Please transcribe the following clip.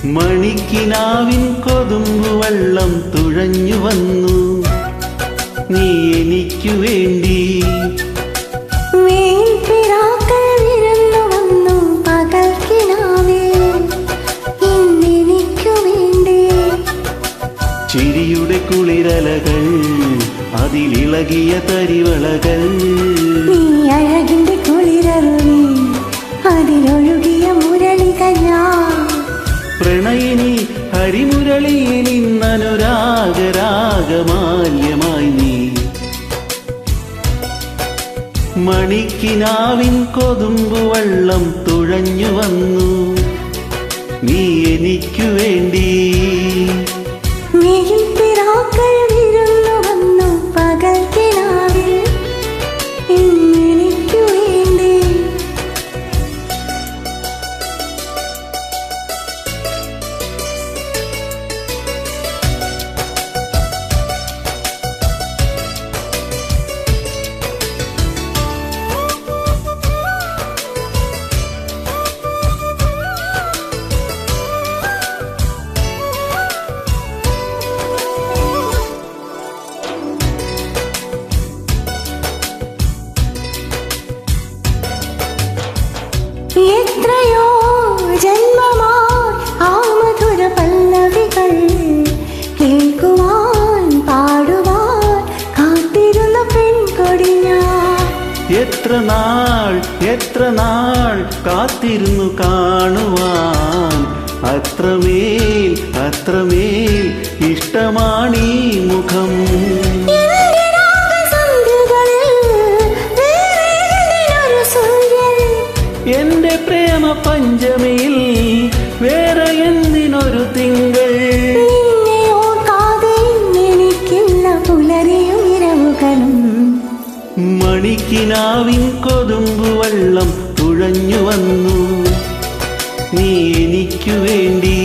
മണിക്കിനാവിൻ കൊതുമ്പു വെള്ളം തുഴഞ്ഞു വന്നു നീ എനിക്കു വേണ്ടി. ചിരിയുടെ കുളിരലകൾ അതിലിളകിയ തരിവളകൾ നീ അഴകിന്റെ കുളിരറുവി അതിലൊഴുകിയ മുരളികൾ ഞാൻ. പ്രണയിനി ഹരിമുരളിയിൽ ഇന്നനുരാഗരാഗമാല്യമായി നീ. മണിക്കിനാവിൻ കൊതുമ്പു വെള്ളം തുഴഞ്ഞു വന്നു നീ എനിക്കു വേണ്ടി. എത്രയോ ജന്മമായി ആ മധുര പല്ലവികൾ കേൾക്കുവാൻ പാടുവാൻ കാത്തിരുന്ന പെൺകൊടി ഞാൻ. എത്ര നാൾ കാത്തിരുന്നു കാണുവാൻ. അത്രമേൽ ഇഷ്ടമാണീ മുഖം. എന്റെ പ്രേമ പഞ്ചമിയിൽ വേറെ എന്തിനൊരു തിങ്കൾ. എനിക്കില്ല പുലരിയും ഇരവുകളും. മണിക്കിനാവിൻ കൊതുമ്പു വെള്ളം തുഴഞ്ഞു വന്നു നീ എനിക്കു വേണ്ടി.